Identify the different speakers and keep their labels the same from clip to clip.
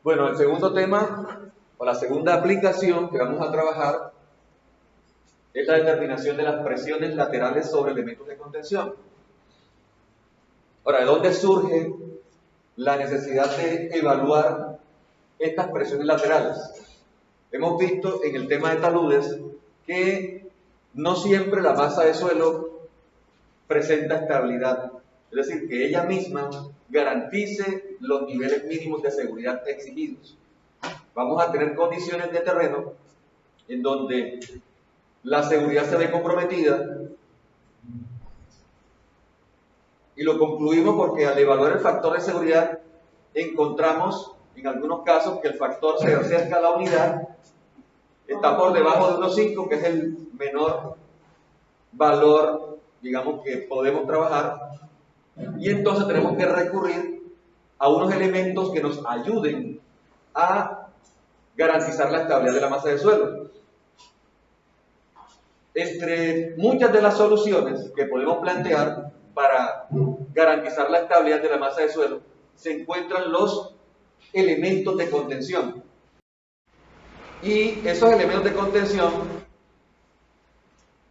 Speaker 1: Bueno, el segundo tema o la segunda aplicación que vamos a trabajar es la determinación de las presiones laterales sobre elementos de contención. Ahora, ¿de dónde surge la necesidad de evaluar estas presiones laterales? Hemos visto en el tema de taludes que no siempre la masa de suelo presenta estabilidad, es decir, que ella misma garantice los niveles mínimos de seguridad exigidos. Vamos a tener condiciones de terreno en donde la seguridad se ve comprometida, y lo concluimos porque al evaluar el factor de seguridad encontramos en algunos casos que el factor se acerca a la unidad, está por debajo de 1.5, que es el menor valor, digamos, que podemos trabajar, y entonces tenemos que recurrir a unos elementos que nos ayuden a garantizar la estabilidad de la masa de suelo. Entre muchas de las soluciones que podemos plantear para garantizar la estabilidad de la masa de suelo se encuentran los elementos de contención. Y esos elementos de contención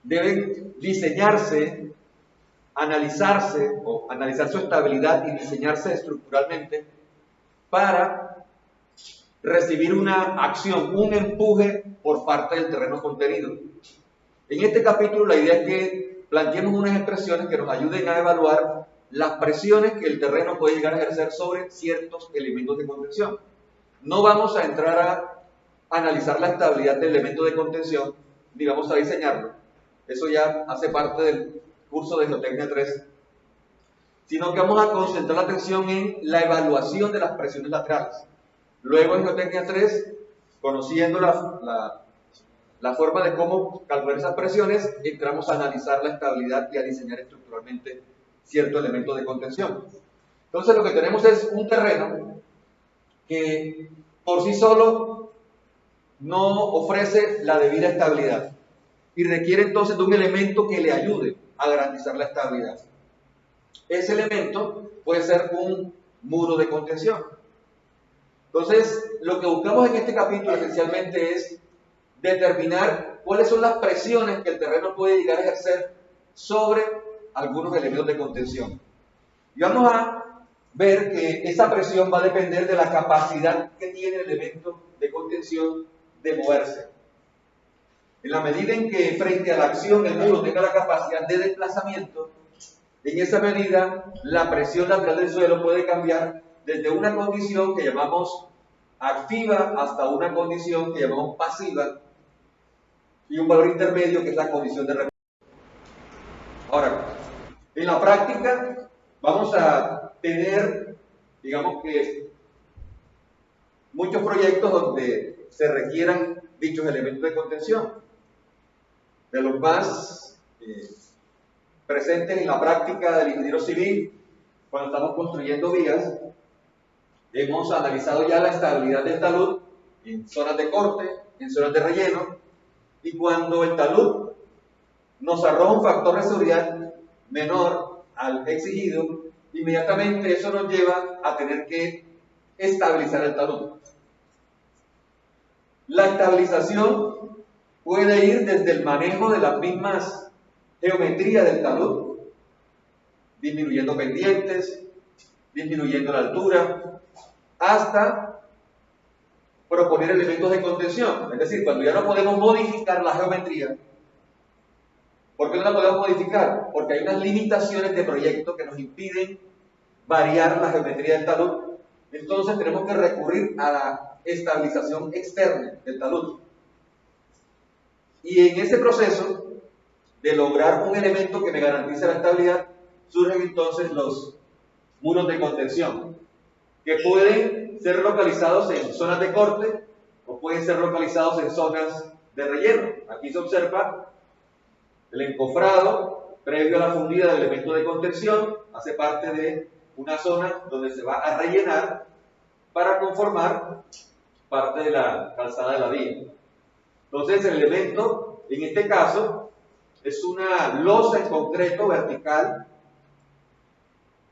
Speaker 1: deben diseñarse, analizarse o analizar su estabilidad y diseñarse estructuralmente para recibir una acción, un empuje por parte del terreno contenido. En este capítulo la idea es que planteemos unas expresiones que nos ayuden a evaluar las presiones que el terreno puede llegar a ejercer sobre ciertos elementos de contención. No vamos a entrar a analizar la estabilidad del elemento de contención, ni vamos a diseñarlo. Eso ya hace parte del curso de Geotecnia 3. Sino que vamos a concentrar la atención en la evaluación de las presiones laterales. Luego en Geotecnia 3, conociendo la forma de cómo calcular esas presiones, entramos a analizar la estabilidad y a diseñar estructuralmente cierto elemento de contención. Entonces lo que tenemos es un terreno que por sí solo no ofrece la debida estabilidad y requiere entonces de un elemento que le ayude a garantizar la estabilidad. Ese elemento puede ser un muro de contención. Entonces, lo que buscamos en este capítulo esencialmente es determinar cuáles son las presiones que el terreno puede llegar a ejercer sobre algunos elementos de contención. Y vamos a ver que esa presión va a depender de la capacidad que tiene el elemento de contención de moverse. En la medida en que frente a la acción el muro tenga la capacidad de desplazamiento, en esa medida la presión lateral del suelo puede cambiar desde una condición que llamamos activa hasta una condición que llamamos pasiva, y un valor intermedio que es la condición de reposo. Ahora, en la práctica vamos a tener, digamos que, muchos proyectos donde se requieran dichos elementos de contención. De los más presentes en la práctica del ingeniero civil, cuando estamos construyendo vías, hemos analizado ya la estabilidad del talud en zonas de corte, en zonas de relleno, y cuando el talud nos arroja un factor de seguridad menor al exigido, inmediatamente eso nos lleva a tener que estabilizar el talud. La estabilización puede ir desde el manejo de las mismas geometrías del talud, disminuyendo pendientes, disminuyendo la altura, hasta proponer elementos de contención. Es decir, cuando ya no podemos modificar la geometría. ¿Por qué no la podemos modificar? Porque hay unas limitaciones de proyecto que nos impiden variar la geometría del talud. Entonces tenemos que recurrir a la estabilización externa del talud. Y en ese proceso de lograr un elemento que me garantice la estabilidad, surgen entonces los muros de contención, que pueden ser localizados en zonas de corte o pueden ser localizados en zonas de relleno. Aquí se observa el encofrado previo a la fundida del elemento de contención, hace parte de una zona donde se va a rellenar para conformar parte de la calzada de la vía. Entonces el elemento, en este caso, es una losa en concreto vertical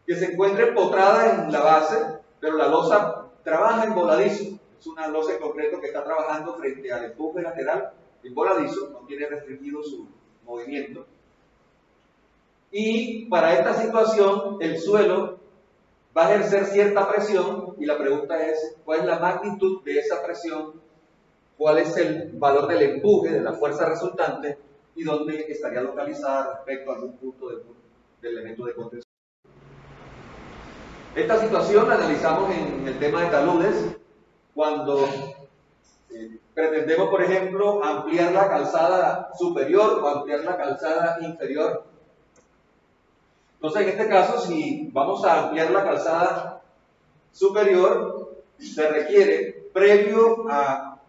Speaker 1: que se encuentra empotrada en la base, pero la losa trabaja en voladizo. Es una losa en concreto que está trabajando frente al empuje lateral en voladizo, no tiene restringido su movimiento. Y para esta situación, el suelo va a ejercer cierta presión y la pregunta es, ¿cuál es la magnitud de esa presión? ¿Cuál es el valor del empuje, de la fuerza resultante? ¿Y dónde estaría localizada respecto a algún punto del elemento de contención? Esta situación la analizamos en el tema de taludes, cuando pretendemos, por ejemplo, ampliar la calzada superior o ampliar la calzada inferior. Entonces, en este caso, si vamos a ampliar la calzada superior, se requiere, previo a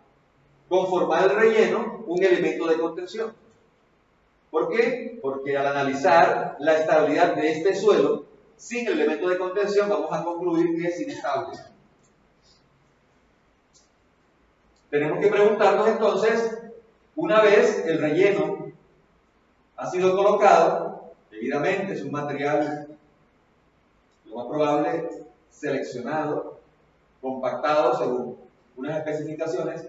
Speaker 1: conformar el relleno, un elemento de contención. ¿Por qué? Porque al analizar la estabilidad de este suelo, sin el elemento de contención, vamos a concluir que es inestable. Tenemos que preguntarnos entonces, una vez el relleno ha sido colocado debidamente, es un material, lo más probable, seleccionado, compactado según unas especificaciones,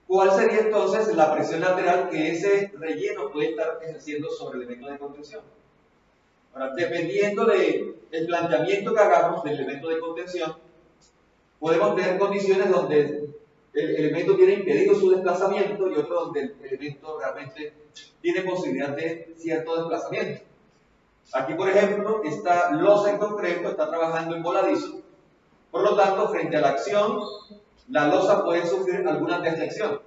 Speaker 1: ¿cuál sería entonces la presión lateral que ese relleno puede estar ejerciendo sobre el elemento de contención? Ahora, dependiendo del planteamiento que hagamos del elemento de contención, podemos tener condiciones donde el elemento tiene impedido su desplazamiento y otro donde el elemento realmente tiene posibilidad de cierto desplazamiento. Aquí, por ejemplo, esta losa en concreto está trabajando en voladizo, por lo tanto, frente a la acción, la losa puede sufrir alguna deflexión,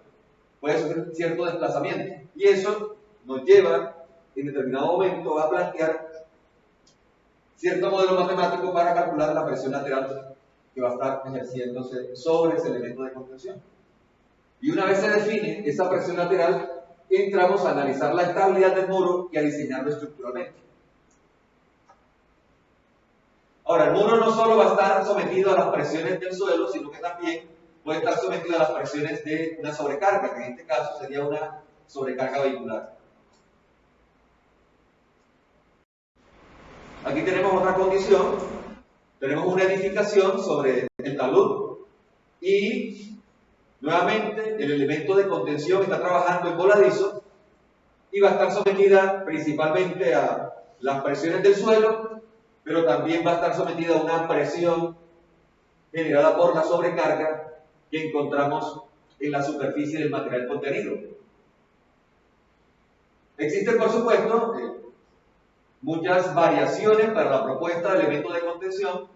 Speaker 1: puede sufrir cierto desplazamiento, y eso nos lleva en determinado momento a plantear cierto modelo matemático para calcular la presión lateral que va a estar ejerciéndose sobre ese elemento de contención. Y una vez se define esa presión lateral, entramos a analizar la estabilidad del muro y a diseñarlo estructuralmente. Ahora, el muro no solo va a estar sometido a las presiones del suelo, sino que también puede estar sometido a las presiones de una sobrecarga, que en este caso sería una sobrecarga vehicular. Aquí tenemos otra condición, tenemos una edificación sobre el talud y nuevamente el elemento de contención está trabajando en voladizo y va a estar sometida principalmente a las presiones del suelo, pero también va a estar sometida a una presión generada por la sobrecarga que encontramos en la superficie del material contenido. Existen, por supuesto, muchas variaciones para la propuesta de elemento de contención.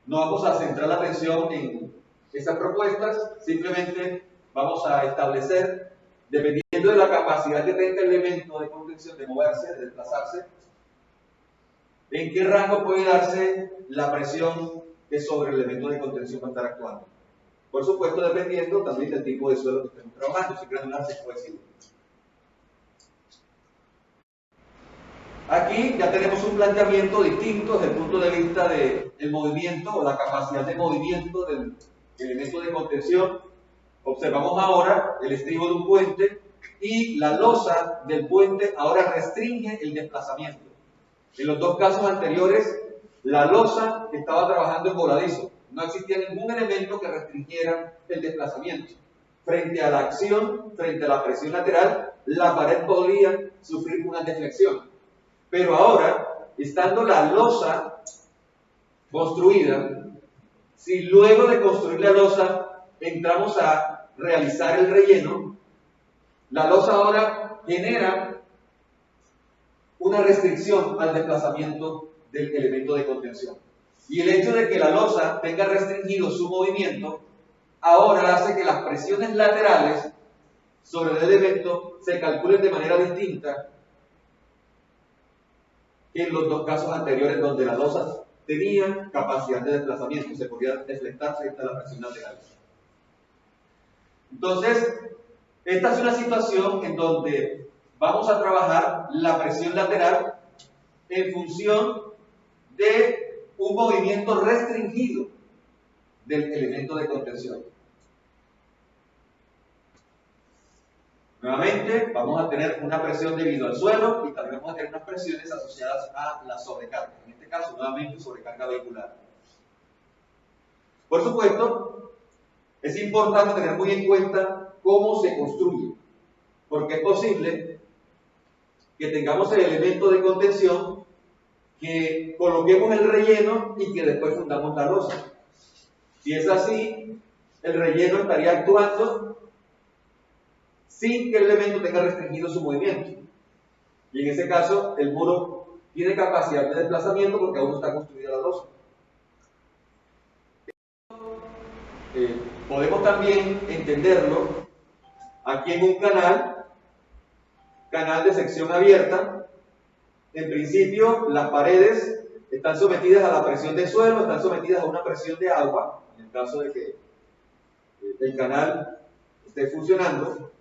Speaker 1: No vamos a centrar la atención en esas propuestas, simplemente vamos a establecer, dependiendo de la capacidad que tenga el elemento de contención de moverse, de desplazarse, en qué rango puede darse la presión que sobre el elemento de contención va a estar actuando. Por supuesto, dependiendo también del tipo de suelo que estemos trabajando, si granular se puede decir. Aquí ya tenemos un planteamiento distinto desde el punto de vista del movimiento o la capacidad de movimiento del elemento de contención. Observamos ahora el estribo de un puente y la losa del puente ahora restringe el desplazamiento. En los dos casos anteriores, la losa estaba trabajando en voladizo. No existía ningún elemento que restringiera el desplazamiento. Frente a la acción, frente a la presión lateral, la pared podría sufrir una deflexión. Pero ahora, estando la losa construida, si luego de construir la losa entramos a realizar el relleno, la losa ahora genera una restricción al desplazamiento del elemento de contención. Y el hecho de que la losa tenga restringido su movimiento, ahora hace que las presiones laterales sobre el elemento se calculen de manera distinta que en los dos casos anteriores donde la losa tenía capacidad de desplazamiento, se podía deflectar frente a la presión lateral. Entonces, esta es una situación en donde vamos a trabajar la presión lateral en función de un movimiento restringido del elemento de contención. Nuevamente, vamos a tener una presión debido al suelo y también vamos a tener unas presiones asociadas a la sobrecarga. En este caso, nuevamente, sobrecarga vehicular. Por supuesto, es importante tener muy en cuenta cómo se construye, porque es posible que tengamos el elemento de contención, que coloquemos el relleno y que después fundamos la losa. Si es así, el relleno estaría actuando sin que el elemento tenga restringido su movimiento. Y en ese caso, el muro tiene capacidad de desplazamiento porque aún no está construida la losa. Podemos también entenderlo aquí en un canal de sección abierta. En principio, las paredes están sometidas a la presión del suelo, están sometidas a una presión de agua, en el caso de que el canal esté funcionando.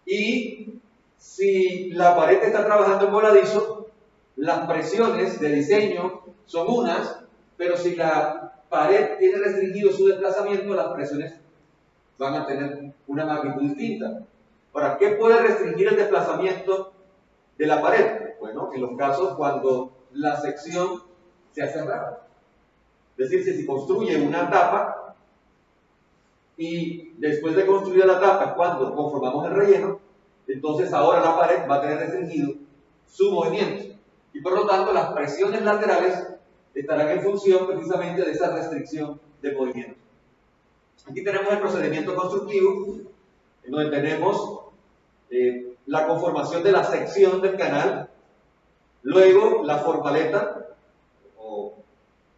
Speaker 1: Y si la pared está trabajando en voladizo, las presiones de diseño son unas, pero si la pared tiene restringido su desplazamiento, las presiones van a tener una magnitud distinta. Ahora, ¿qué puede restringir el desplazamiento de la pared? Bueno, en los casos cuando la sección se hace cerrada. Es decir, si se construye una tapa y después de construir la tapa, cuando conformamos el relleno, entonces ahora la pared va a tener restringido su movimiento. Y por lo tanto, las presiones laterales estarán en función precisamente de esa restricción de movimiento. Aquí tenemos el procedimiento constructivo, en donde tenemos la conformación de la sección del canal, luego la formaleta, o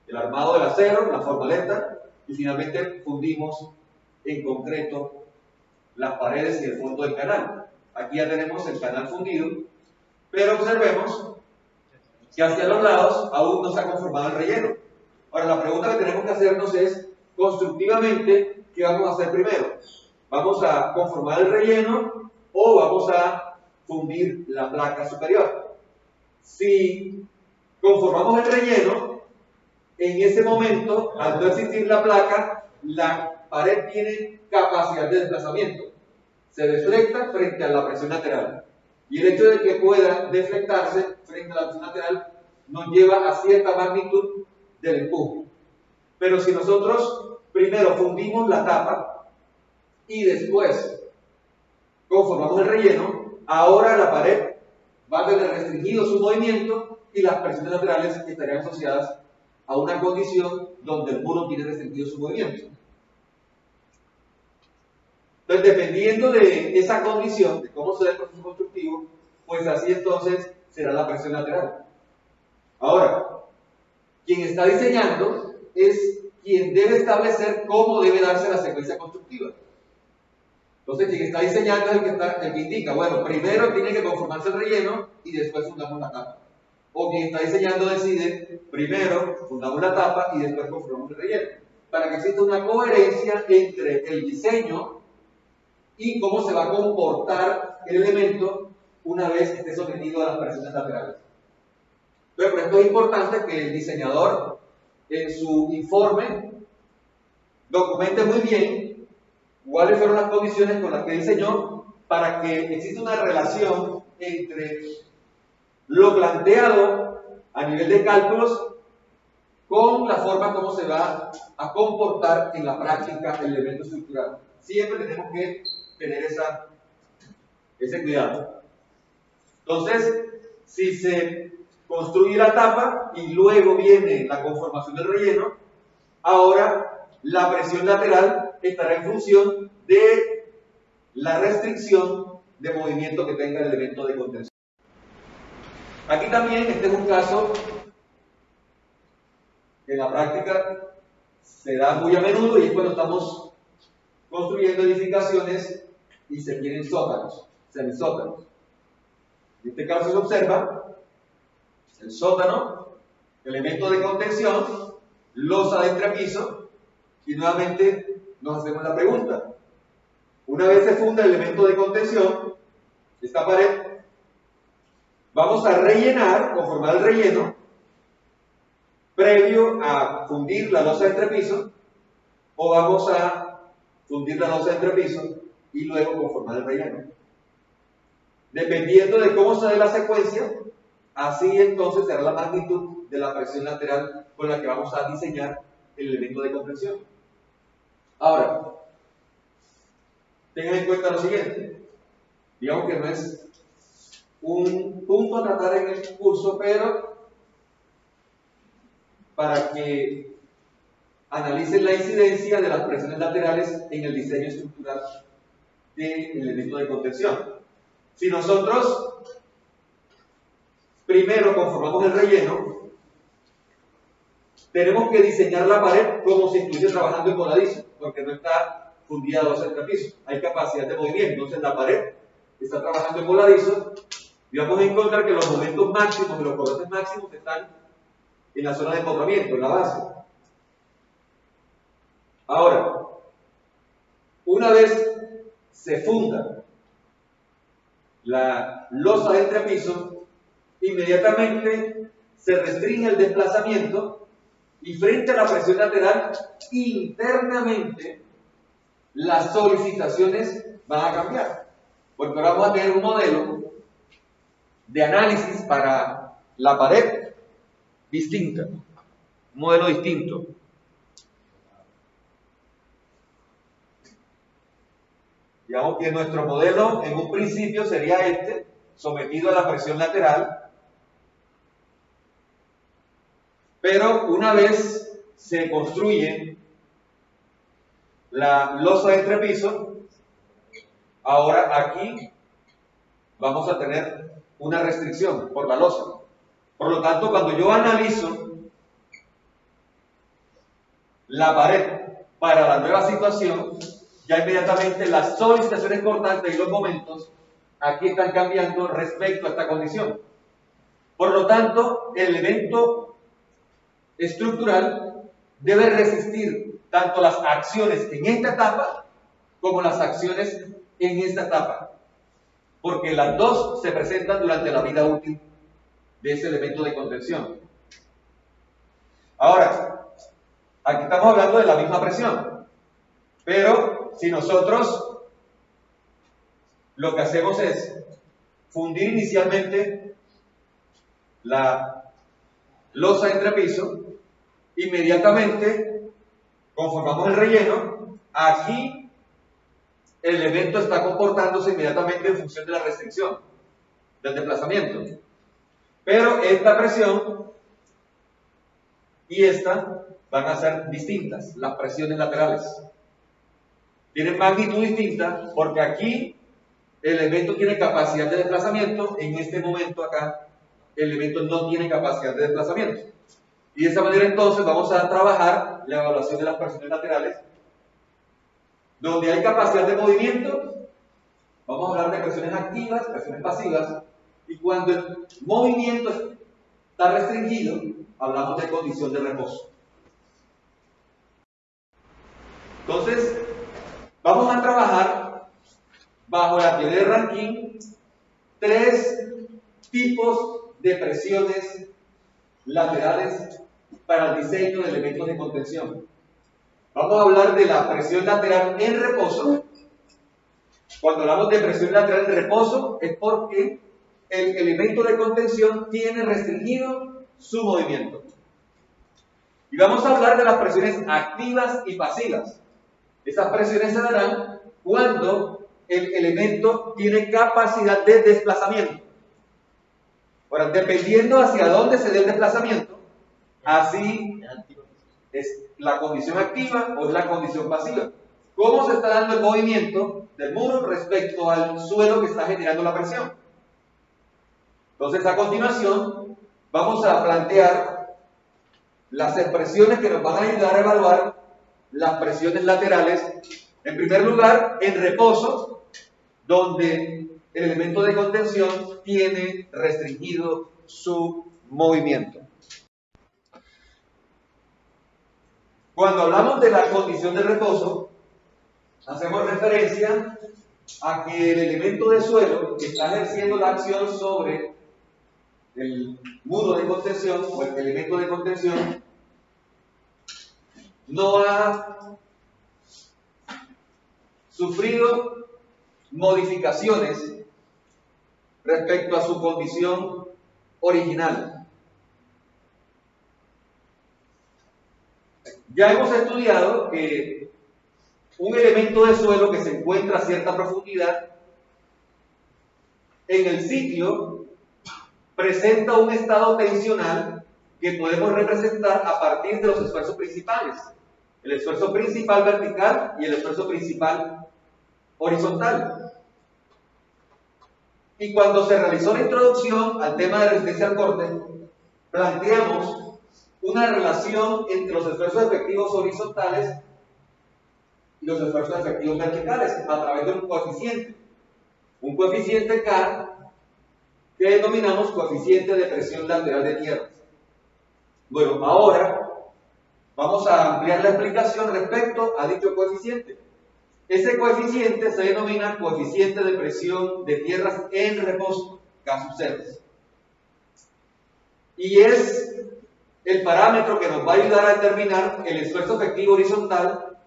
Speaker 1: el armado del acero, la formaleta, y finalmente fundimos en concreto las paredes y el fondo del canal. Aquí ya tenemos el canal fundido, pero observemos que hacia los lados aún no se ha conformado el relleno. Ahora, la pregunta que tenemos que hacernos es, constructivamente, ¿qué vamos a hacer primero? ¿Vamos a conformar el relleno o vamos a fundir la placa superior? Si conformamos el relleno, en ese momento, al no existir la placa, la pared tiene capacidad de desplazamiento. Se deflecta frente a la presión lateral. Y el hecho de que pueda deflectarse frente a la presión lateral nos lleva a cierta magnitud del empuje. Pero si nosotros primero fundimos la tapa y después conformamos el relleno, ahora la pared va a tener restringido su movimiento y las presiones laterales estarían asociadas a una condición donde el muro tiene restringido su movimiento. Entonces, dependiendo de esa condición, de cómo se da el proceso constructivo, pues así entonces será la presión lateral. Ahora, quien está diseñando es quien debe establecer cómo debe darse la secuencia constructiva. Entonces, quien está diseñando es el que indica, bueno, primero tiene que conformarse el relleno y después fundamos la tapa. O quien está diseñando decide, primero fundamos la tapa y después conformamos el relleno. Para que exista una coherencia entre el diseño y cómo se va a comportar el elemento una vez esté sometido a las presiones laterales. Pero por esto es importante que el diseñador en su informe documente muy bien cuáles fueron las condiciones con las que diseñó para que exista una relación entre lo planteado a nivel de cálculos con la forma como se va a comportar en la práctica el elemento estructural. Siempre tenemos que tener ese cuidado. Entonces, si se construye la tapa y luego viene la conformación del relleno, ahora la presión lateral estará en función de la restricción de movimiento que tenga el elemento de contención. Aquí también este es un caso que en la práctica se da muy a menudo y es cuando estamos construyendo edificaciones y se tienen sótanos, semisótanos. En este caso se observa el sótano, elemento de contención, losa de entrepiso, y nuevamente nos hacemos la pregunta. Una vez se funda el elemento de contención, esta pared, vamos a rellenar, conformar el relleno, previo a fundir la losa de entrepiso, o vamos a fundir la losa de entrepiso y luego conformar el relleno. Dependiendo de cómo se dé la secuencia, así entonces será la magnitud de la presión lateral con la que vamos a diseñar el elemento de contención. Ahora, tengan en cuenta lo siguiente. Digamos que no es un punto a tratar en el curso, pero para que analicen la incidencia de las presiones laterales en el diseño estructural del elemento de contención. Si nosotros primero conformamos el relleno, tenemos que diseñar la pared como si estuviese trabajando en voladizo, porque no está fundida a los entrepisos. Hay capacidad de movimiento, entonces la pared está trabajando en voladizo y vamos a encontrar que los momentos máximos y los cortes máximos están en la zona de empotramiento, en la base. Ahora, una vez se funda la losa de entrepiso, inmediatamente se restringe el desplazamiento y frente a la presión lateral, internamente las solicitaciones van a cambiar. Porque ahora vamos a tener un modelo de análisis para la pared distinta, un modelo distinto. Digamos que nuestro modelo en un principio sería este, sometido a la presión lateral, pero una vez se construye la losa de entrepiso, ahora aquí vamos a tener una restricción por la losa. Por lo tanto, cuando yo analizo la pared para la nueva situación, ya inmediatamente las solicitaciones cortantes y los momentos aquí están cambiando respecto a esta condición. Por lo tanto, el elemento estructural debe resistir tanto las acciones en esta etapa como las acciones en esta etapa, porque las dos se presentan durante la vida útil de ese elemento de contención. Ahora, aquí estamos hablando de la misma presión, pero si nosotros lo que hacemos es fundir inicialmente la losa de entrepiso, inmediatamente conformamos el relleno, aquí el elemento está comportándose inmediatamente en función de la restricción, del desplazamiento. Pero esta presión y esta van a ser distintas, las presiones laterales. Tienen magnitud distinta porque aquí el elemento tiene capacidad de desplazamiento, en este momento acá el elemento no tiene capacidad de desplazamiento. Y de esa manera entonces vamos a trabajar la evaluación de las presiones laterales. Donde hay capacidad de movimiento, vamos a hablar de presiones activas, presiones pasivas, y cuando el movimiento está restringido, hablamos de condición de reposo. Entonces, vamos a trabajar bajo la teoría de Rankine 3 tipos de presiones laterales para el diseño de elementos de contención. Vamos a hablar de la presión lateral en reposo. Cuando hablamos de presión lateral en reposo es porque el elemento de contención tiene restringido su movimiento. Y vamos a hablar de las presiones activas y pasivas. Esas presiones se darán cuando el elemento tiene capacidad de desplazamiento. Ahora, dependiendo hacia dónde se dé el desplazamiento, así es la condición activa o es la condición pasiva. ¿Cómo se está dando el movimiento del muro respecto al suelo que está generando la presión? Entonces, a continuación, vamos a plantear las expresiones que nos van a ayudar a evaluar las presiones laterales. En primer lugar, en reposo, donde el elemento de contención tiene restringido su movimiento. Cuando hablamos de la condición de reposo, hacemos referencia a que el elemento de suelo que está ejerciendo la acción sobre el muro de contención o el elemento de contención no ha sufrido modificaciones respecto a su condición original. Ya hemos estudiado que un elemento de suelo que se encuentra a cierta profundidad en el sitio presenta un estado tensional que podemos representar a partir de los esfuerzos principales. El esfuerzo principal vertical y el esfuerzo principal horizontal. Y cuando se realizó la introducción al tema de resistencia al corte, planteamos una relación entre los esfuerzos efectivos horizontales y los esfuerzos efectivos verticales a través de un coeficiente K que denominamos coeficiente de presión lateral de tierra. Bueno, ahora vamos a ampliar la explicación respecto a dicho coeficiente. Ese coeficiente se denomina coeficiente de presión de tierras en reposo, K sub 0. Y es el parámetro que nos va a ayudar a determinar el esfuerzo efectivo horizontal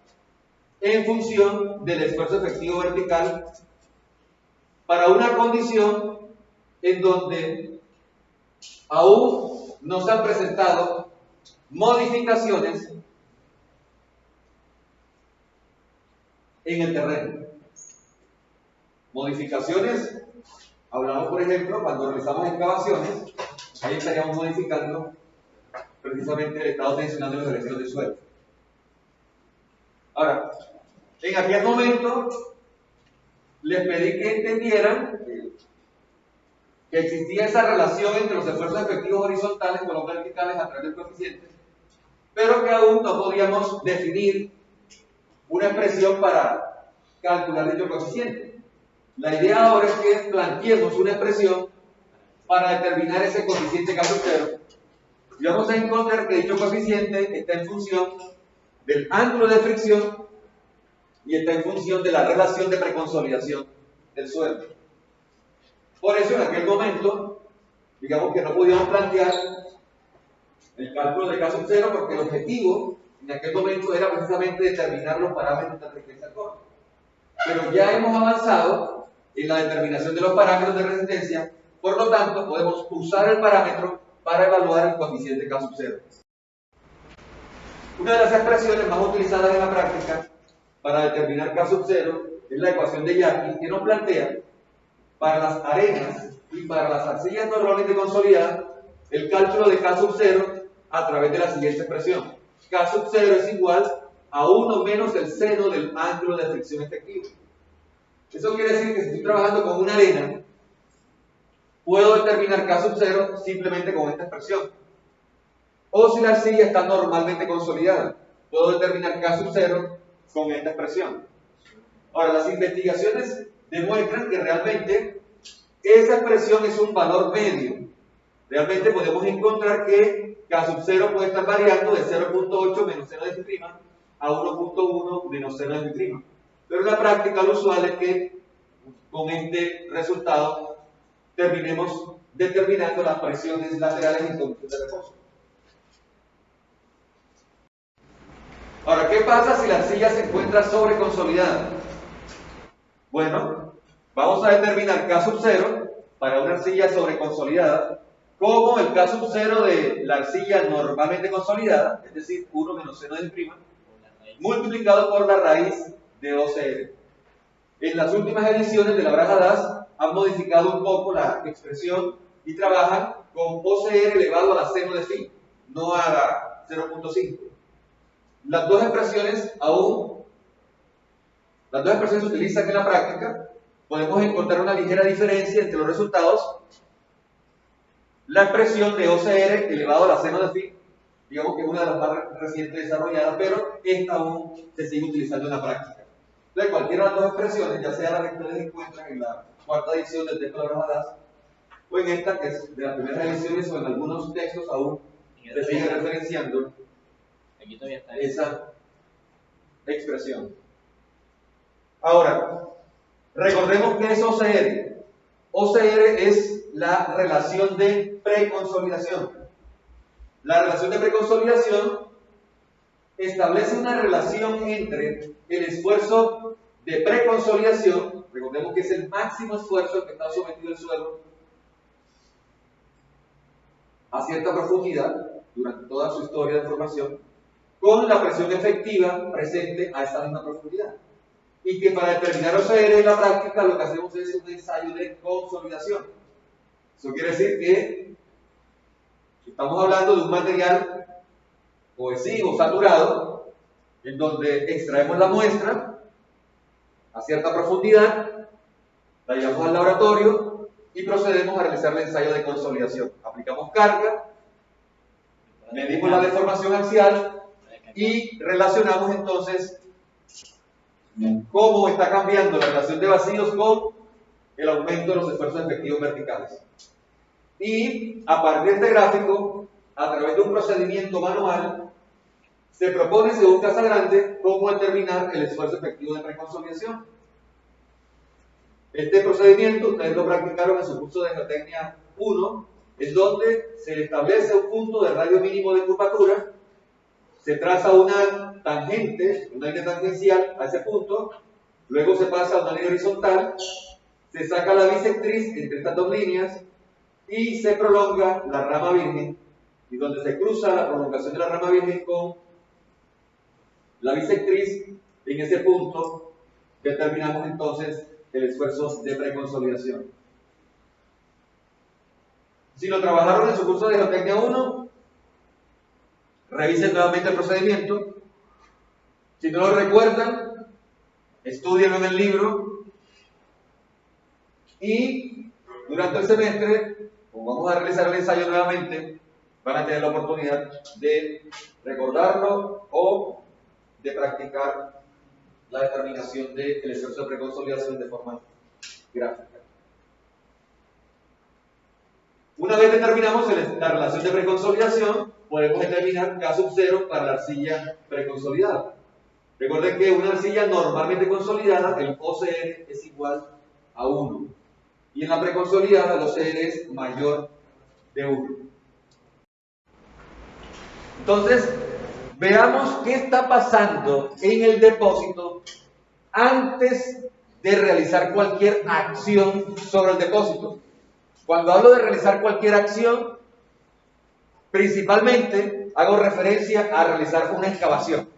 Speaker 1: en función del esfuerzo efectivo vertical para una condición en donde aún no se han presentado modificaciones en el terreno. Modificaciones, hablamos por ejemplo cuando realizamos excavaciones, ahí estaríamos modificando precisamente el estado tensional de los elementos del suelo. Ahora, en aquel momento les pedí que entendieran que existía esa relación entre los esfuerzos efectivos horizontales con los verticales a través del coeficiente, pero que aún no podíamos definir una expresión para calcular dicho coeficiente. La idea ahora es que planteemos una expresión para determinar ese coeficiente K sub 0 y vamos a encontrar que dicho coeficiente está en función del ángulo de fricción y está en función de la relación de preconsolidación del suelo. Por eso en aquel momento, digamos que no podíamos plantear el cálculo de K sub 0 porque el objetivo en aquel momento era precisamente determinar los parámetros de resistencia al corte. Pero ya hemos avanzado en la determinación de los parámetros de resistencia, por lo tanto podemos usar el parámetro para evaluar el coeficiente K sub 0. Una de las expresiones más utilizadas en la práctica para determinar K sub 0 es la ecuación de Jackie, que nos plantea para las arenas y para las arcillas normalmente consolidadas el cálculo de K sub 0 a través de la siguiente expresión. K sub 0 es igual a 1 menos el seno del ángulo de fricción efectivo. Eso quiere decir que si estoy trabajando con una arena, puedo determinar K sub 0 simplemente con esta expresión. O si la arcilla está normalmente consolidada, puedo determinar K sub 0 con esta expresión. Ahora, las investigaciones demuestran que realmente esa expresión es un valor medio. Realmente podemos encontrar que K sub 0 puede estar variando de 0.8 menos seno de phi' a 1.1 menos seno de phi'. Pero en la práctica lo usual es que con este resultado terminemos determinando las presiones laterales en condición de reposo. Ahora, ¿qué pasa si la arcilla se encuentra sobreconsolidada? Bueno, vamos a determinar K sub 0 para una arcilla sobreconsolidada como el K sub 0 de la arcilla normalmente consolidada, es decir, 1 menos seno de phi', multiplicado por la raíz de OCR. En las últimas ediciones de la Braja Das han modificado un poco la expresión y trabajan con OCR elevado a la seno de phi, no a la 0.5. Las dos expresiones se utilizan en la práctica. Podemos encontrar una ligera diferencia entre los resultados. La expresión de OCR elevado a la seno de phi, digamos que es una de las más recientes desarrolladas, pero esta aún se sigue utilizando en la práctica. Entonces, cualquiera de las dos expresiones, ya sea la que ustedes encuentran en la cuarta edición del texto de la Braja Das, o en esta, que es de las primeras ediciones, o en algunos textos aún se sigue referenciando esa expresión. Ahora, recordemos que es OCR. OCR es la relación de preconsolidación. La relación de preconsolidación establece una relación entre el esfuerzo de preconsolidación, recordemos que es el máximo esfuerzo al que está sometido el suelo a cierta profundidad durante toda su historia de formación, con la presión efectiva presente a esta misma profundidad. Y que para determinar OCR en la práctica lo que hacemos es un ensayo de consolidación. Eso quiere decir que estamos hablando de un material cohesivo, saturado, en donde extraemos la muestra a cierta profundidad, la llevamos al laboratorio y procedemos a realizar el ensayo de consolidación. Aplicamos carga, medimos la deformación axial y relacionamos entonces cómo está cambiando la relación de vacíos con el aumento de los esfuerzos efectivos verticales. Y a partir de este gráfico, a través de un procedimiento manual, se propone, según Casagrande, cómo determinar el esfuerzo efectivo de preconsolidación. Este procedimiento ustedes lo practicaron en su curso de Geotecnia 1, en donde se establece un punto de radio mínimo de curvatura, se traza una tangente, una línea tangencial a ese punto, luego se pasa a una línea horizontal, se saca la bisectriz entre estas dos líneas y se prolonga la rama virgen, y donde se cruza la prolongación de la rama virgen con la bisectriz, en ese punto determinamos entonces el esfuerzo de preconsolidación. Si lo trabajaron en su curso de Geotecnia 1, revisen nuevamente el procedimiento. Si no lo recuerdan, estudienlo en el libro y durante el semestre, como vamos a realizar el ensayo nuevamente, van a tener la oportunidad de recordarlo o de practicar la determinación del esfuerzo de preconsolidación de forma gráfica. Una vez determinamos la relación de preconsolidación, podemos determinar K sub 0 para la arcilla preconsolidada. Recuerden que una arcilla normalmente consolidada, el OCR es igual a 1. Y en la preconsolidada, el OCR es mayor de 1. Entonces, veamos qué está pasando en el depósito antes de realizar cualquier acción sobre el depósito. Cuando hablo de realizar cualquier acción, principalmente hago referencia a realizar una excavación.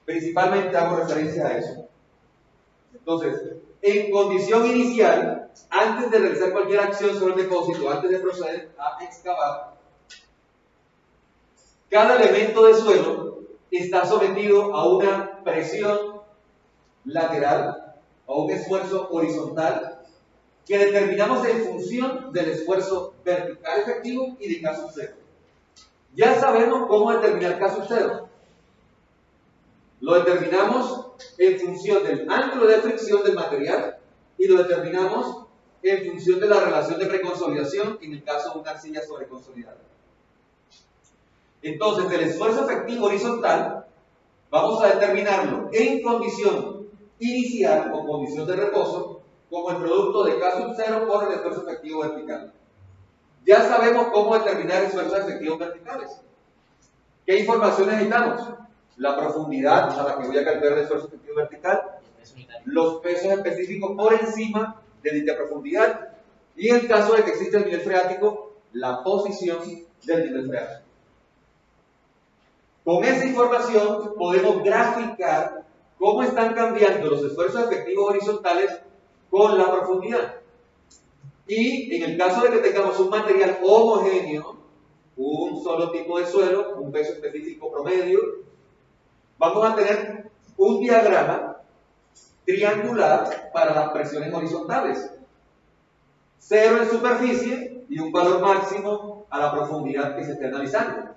Speaker 1: Principalmente hago referencia a eso. Entonces, en condición inicial, antes de realizar cualquier acción sobre el depósito, antes de proceder a excavar, cada elemento de suelo está sometido a una presión lateral, a un esfuerzo horizontal, que determinamos en función del esfuerzo vertical efectivo y de K sub 0. Ya sabemos cómo determinar K sub 0. Lo determinamos en función del ángulo de fricción del material y lo determinamos en función de la relación de preconsolidación en el caso de una arcilla sobreconsolidada. Entonces, el esfuerzo efectivo horizontal vamos a determinarlo en condición inicial o condición de reposo como el producto de K sub 0 por el esfuerzo efectivo vertical. Ya sabemos cómo determinar esfuerzos efectivos verticales. ¿Qué información necesitamos? La profundidad a la que voy a calcular el esfuerzo efectivo vertical, los pesos específicos por encima de dicha profundidad y en el caso de que exista el nivel freático, la posición del nivel freático. Con esa información podemos graficar cómo están cambiando los esfuerzos efectivos horizontales con la profundidad. Y en el caso de que tengamos un material homogéneo, un solo tipo de suelo, un peso específico promedio, vamos a tener un diagrama triangular para las presiones horizontales. 0 en superficie y un valor máximo a la profundidad que se esté analizando.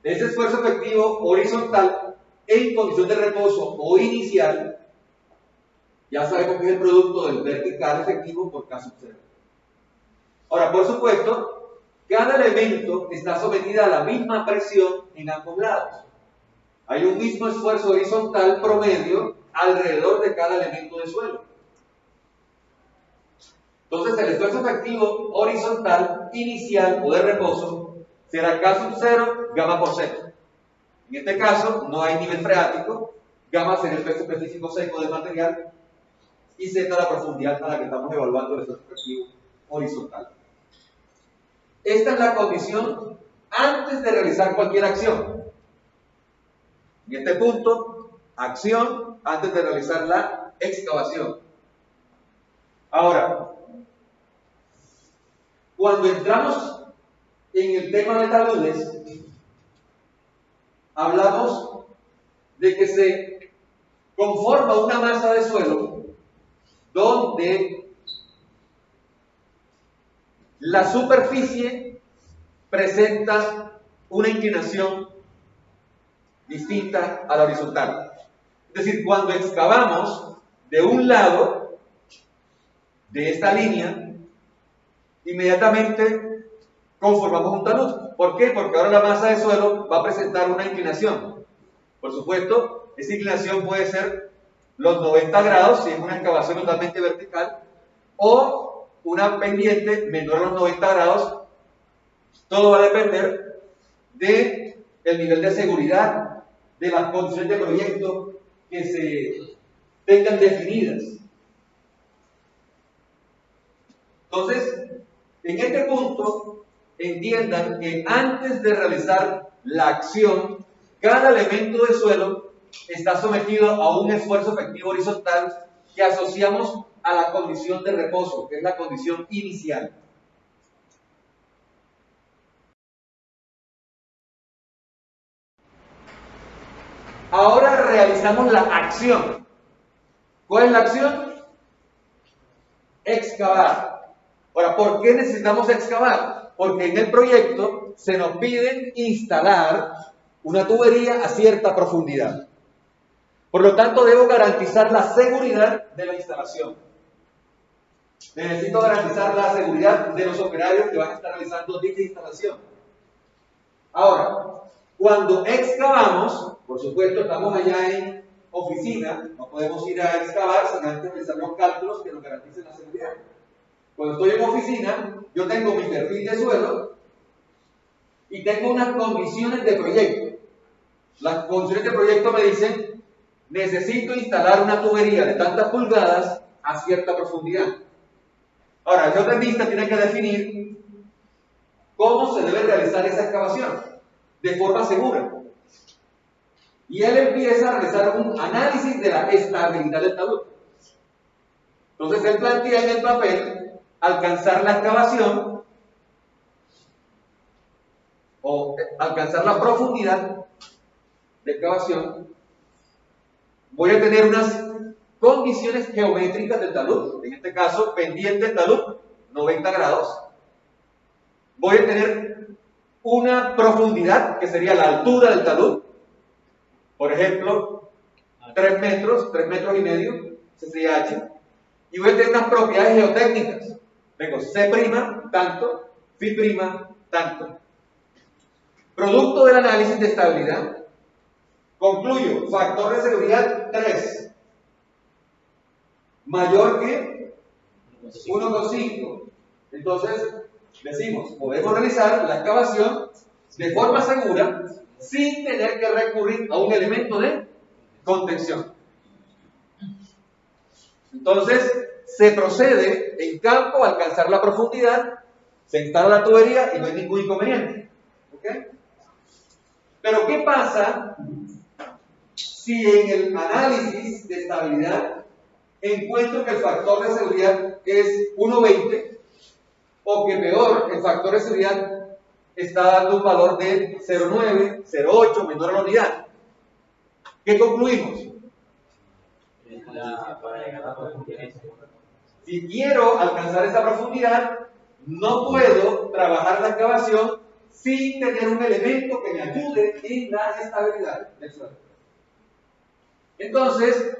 Speaker 1: Ese esfuerzo efectivo horizontal en condición de reposo o inicial, ya sabemos que es el producto del vertical efectivo por K sub 0. Ahora, por supuesto, cada elemento está sometido a la misma presión en ambos lados. Hay un mismo esfuerzo horizontal promedio alrededor de cada elemento de suelo. Entonces, el esfuerzo efectivo horizontal inicial o de reposo será K sub 0, gamma por Z. En este caso, no hay nivel freático, gamma será el peso específico seco del material y Z la profundidad a la que estamos evaluando el esfuerzo efectivo horizontal. Esta es la condición antes de realizar cualquier acción. En este punto, acción antes de realizar la excavación. Ahora, cuando entramos en el tema de taludes, hablamos de que se conforma una masa de suelo donde la superficie presenta una inclinación distinta a la horizontal. Es decir, cuando excavamos de un lado de esta línea, inmediatamente conformamos un talud. ¿Por qué? Porque ahora la masa de suelo va a presentar una inclinación. Por supuesto, esa inclinación puede ser los 90 grados si es una excavación totalmente vertical, o una pendiente menor a los 90 grados. Todo va a depender del nivel de seguridad, de las condiciones de proyecto que se tengan definidas. Entonces, en este punto, entiendan que antes de realizar la acción, cada elemento de suelo está sometido a un esfuerzo efectivo horizontal que asociamos a la condición de reposo, que es la condición inicial. Ahora realizamos la acción. ¿Cuál es la acción? Excavar. Ahora, ¿por qué necesitamos excavar? Porque en el proyecto se nos pide instalar una tubería a cierta profundidad. Por lo tanto, debo garantizar la seguridad de la instalación. Necesito garantizar la seguridad de los operarios que van a estar realizando dicha instalación. Ahora, cuando excavamos, por supuesto, estamos allá en oficina, no podemos ir a excavar sin antes realizar los cálculos que nos garanticen la seguridad. Cuando estoy en oficina, yo tengo mi perfil de suelo y tengo unas condiciones de proyecto. Las condiciones de proyecto me dicen, necesito instalar una tubería de tantas pulgadas a cierta profundidad. Ahora, el geotecnista tiene que definir cómo se debe realizar esa excavación de forma segura. Y él empieza a realizar un análisis de la estabilidad del talud. Entonces él plantea en el papel alcanzar la excavación o alcanzar la profundidad de excavación. Voy a tener unas condiciones geométricas del talud, en este caso pendiente del talud, 90 grados. Voy a tener una profundidad que sería la altura del talud, por ejemplo, 3 metros y medio, ese sería H. Y voy a tener unas propiedades geotécnicas. Tengo C', tanto, Φ', tanto. Producto del análisis de estabilidad, concluyo, factor de seguridad 3, mayor que 1,5. Entonces, decimos, podemos realizar la excavación de forma segura sin tener que recurrir a un elemento de contención. Entonces, se procede en campo a alcanzar la profundidad, se instala la tubería y no hay ningún inconveniente. ¿Okay? Pero, ¿qué pasa si en el análisis de estabilidad encuentro que el factor de seguridad es 1,20 o que peor, el factor de seguridad está dando un valor de 0,9, 0,8, menor a la unidad? ¿Qué concluimos? Si quiero alcanzar esa profundidad, no puedo trabajar la excavación sin tener un elemento que me ayude en la estabilidad del suelo. Entonces,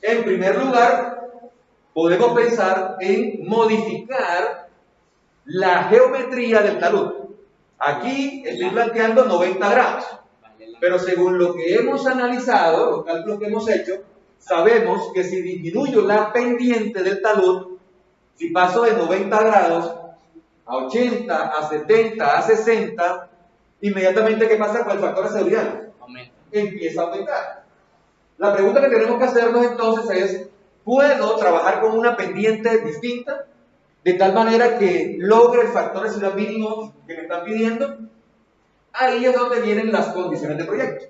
Speaker 1: en primer lugar, podemos pensar en modificar la geometría del talud. Aquí estoy planteando 90 grados, pero según lo que hemos analizado, los cálculos que hemos hecho, sabemos que si disminuyo la pendiente del talud, si paso de 90 grados a 80, a 70, a 60, inmediatamente ¿qué pasa con el factor de seguridad? Empieza a aumentar. La pregunta que tenemos que hacernos entonces es, ¿puedo trabajar con una pendiente distinta? de tal manera que logre el factor de seguridad mínimo que me están pidiendo, ahí es donde vienen las condiciones de proyecto.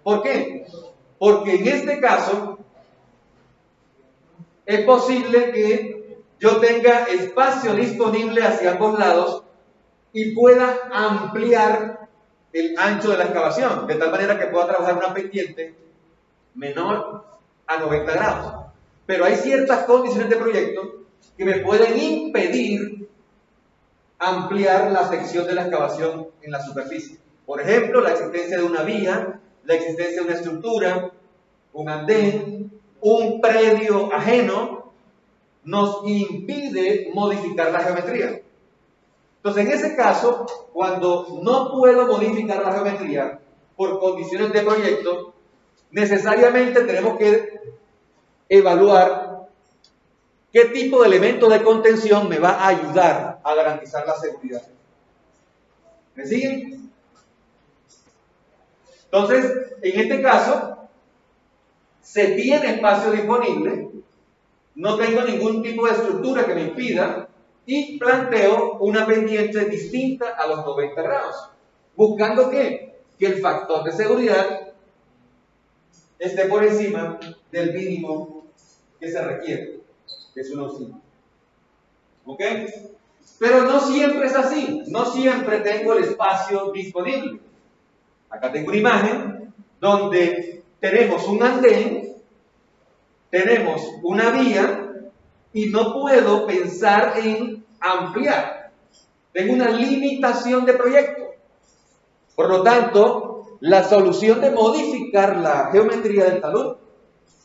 Speaker 1: ¿Por qué? Porque en este caso es posible que yo tenga espacio disponible hacia ambos lados y pueda ampliar el ancho de la excavación, de tal manera que pueda trabajar una pendiente menor a 90 grados. Pero hay ciertas condiciones de proyecto que me pueden impedir ampliar la sección de la excavación en la superficie. Por ejemplo, la existencia de una vía, la existencia de una estructura, un andén, un predio ajeno, nos impide modificar la geometría. Entonces, en ese caso, cuando no puedo modificar la geometría por condiciones de proyecto, necesariamente tenemos que evaluar qué tipo de elemento de contención me va a ayudar a garantizar la seguridad. ¿Me siguen? Entonces, en este caso, se tiene espacio disponible, no tengo ningún tipo de estructura que me impida y planteo una pendiente distinta a los 90 grados. ¿Buscando qué? Que el factor de seguridad esté por encima del mínimo que se requiere, que es 1,5. ¿Ok? Pero no siempre es así, no siempre tengo el espacio disponible. Acá tengo una imagen donde tenemos un andén, tenemos una vía y no puedo pensar en ampliar. Tengo una limitación de proyecto. Por lo tanto, la solución de modificar la geometría del talud,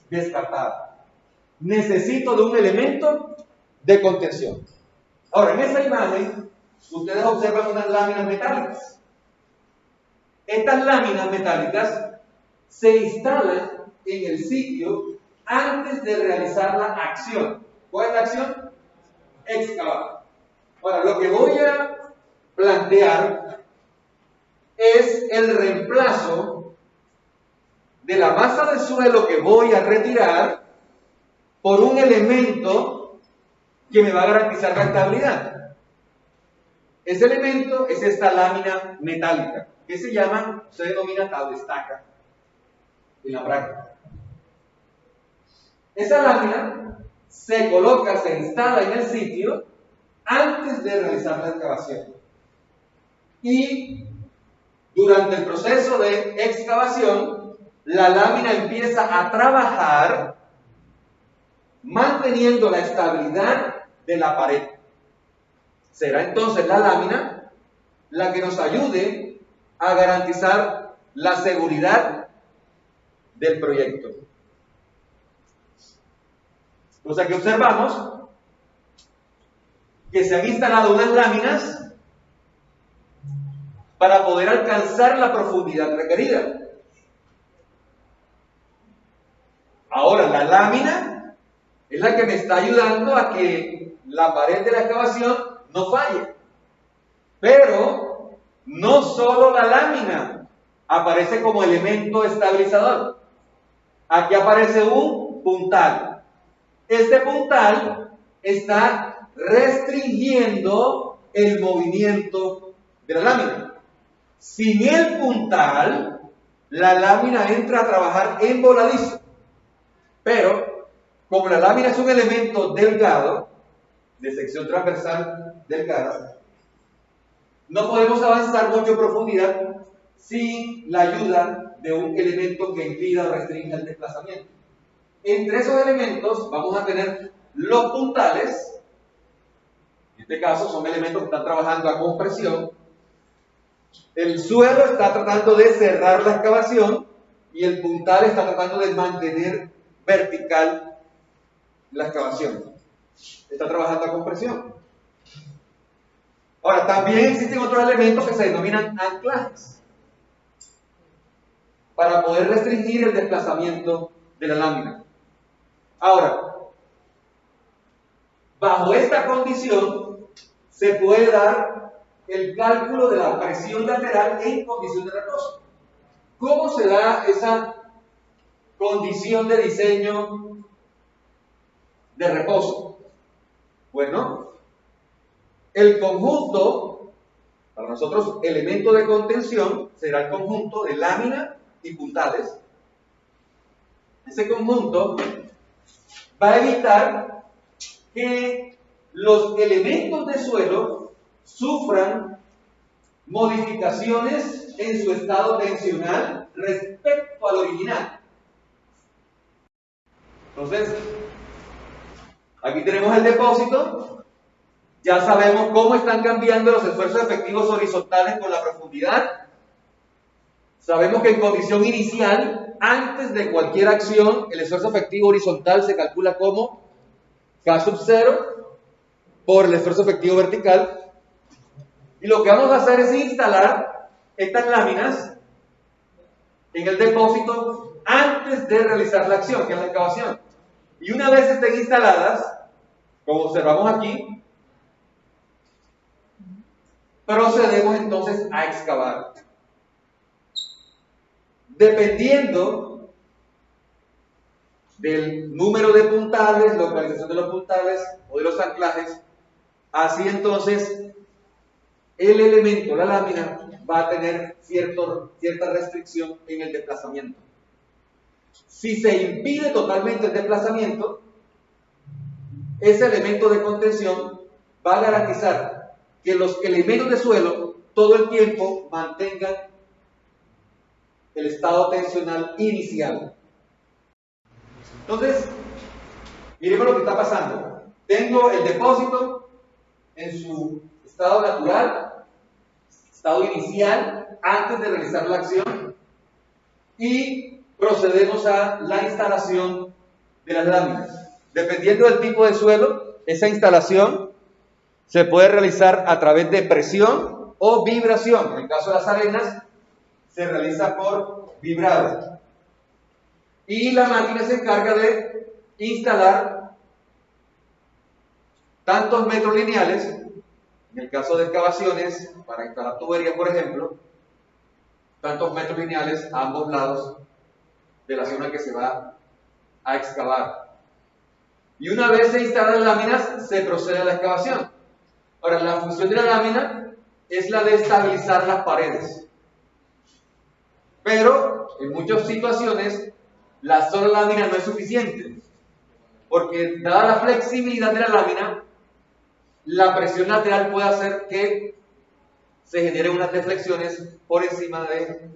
Speaker 1: descartada. Necesito de un elemento de contención. Ahora, en esta imagen, ustedes observan unas láminas metálicas. Estas láminas metálicas se instalan en el sitio antes de realizar la acción. ¿Cuál es la acción? Excavar. Ahora, lo que voy a plantear es el reemplazo de la masa de suelo que voy a retirar por un elemento que me va a garantizar la estabilidad. Ese elemento es esta lámina metálica, que se denomina tablestaca en la práctica. Esa lámina se coloca, se instala en el sitio antes de realizar la excavación. Y durante el proceso de excavación, la lámina empieza a trabajar manteniendo la estabilidad de la pared. Será entonces la lámina la que nos ayude a garantizar la seguridad del proyecto. O sea que observamos que se han instalado unas láminas para poder alcanzar la profundidad requerida. Ahora, la lámina es la que me está ayudando a que la pared de la excavación no falle. Pero no solo la lámina aparece como elemento estabilizador. Aquí aparece un puntal. Este puntal está restringiendo el movimiento de la lámina. Sin el puntal, la lámina entra a trabajar en voladizo. Pero, como la lámina es un elemento delgado, de sección transversal delgada, no podemos avanzar mucho en profundidad sin la ayuda de un elemento que impida o restrinja el desplazamiento. Entre esos elementos vamos a tener los puntales. En este caso son elementos que están trabajando a compresión. El suelo está tratando de cerrar la excavación y el puntal está tratando de mantener vertical la excavación. Está trabajando a compresión. Ahora, también existen otros elementos que se denominan anclajes para poder restringir el desplazamiento de la lámina. Ahora, bajo esta condición se puede dar el cálculo de la presión lateral en condición de reposo. ¿Cómo se da esa condición de diseño de reposo? Bueno, el conjunto, para nosotros, elemento de contención, será el conjunto de lámina y puntales. Ese conjunto va a evitar que los elementos de suelo sufran modificaciones en su estado tensional respecto al original. Entonces, aquí tenemos el depósito. Ya sabemos cómo están cambiando los esfuerzos efectivos horizontales con la profundidad. Sabemos que en condición inicial, antes de cualquier acción, el esfuerzo efectivo horizontal se calcula como K sub 0 por el esfuerzo efectivo vertical. Y lo que vamos a hacer es instalar estas láminas en el depósito antes de realizar la acción, que es la excavación. Y una vez estén instaladas, como observamos aquí, procedemos entonces a excavar. Dependiendo del número de puntales, localización de los puntales o de los anclajes, así entonces el elemento, la lámina, va a tener cierta restricción en el desplazamiento. Si se impide totalmente el desplazamiento, ese elemento de contención va a garantizar que los elementos de suelo todo el tiempo mantengan el estado tensional inicial. Entonces, miremos lo que está pasando. Tengo el depósito en su estado natural, estado inicial, antes de realizar la acción, y procedemos a la instalación de las láminas. Dependiendo del tipo de suelo, esa instalación se puede realizar a través de presión o vibración. En el caso de las arenas, se realiza por vibrado. Y la máquina se encarga de instalar tantos metros lineales, en el caso de excavaciones, para instalar tuberías, por ejemplo, tantos metros lineales a ambos lados de la zona que se va a excavar. Y una vez se instalan las láminas, se procede a la excavación. Ahora, la función de la lámina es la de estabilizar las paredes. Pero, en muchas situaciones, la sola lámina no es suficiente. Porque, dada la flexibilidad de la lámina, la presión lateral puede hacer que se generen unas deflexiones por encima de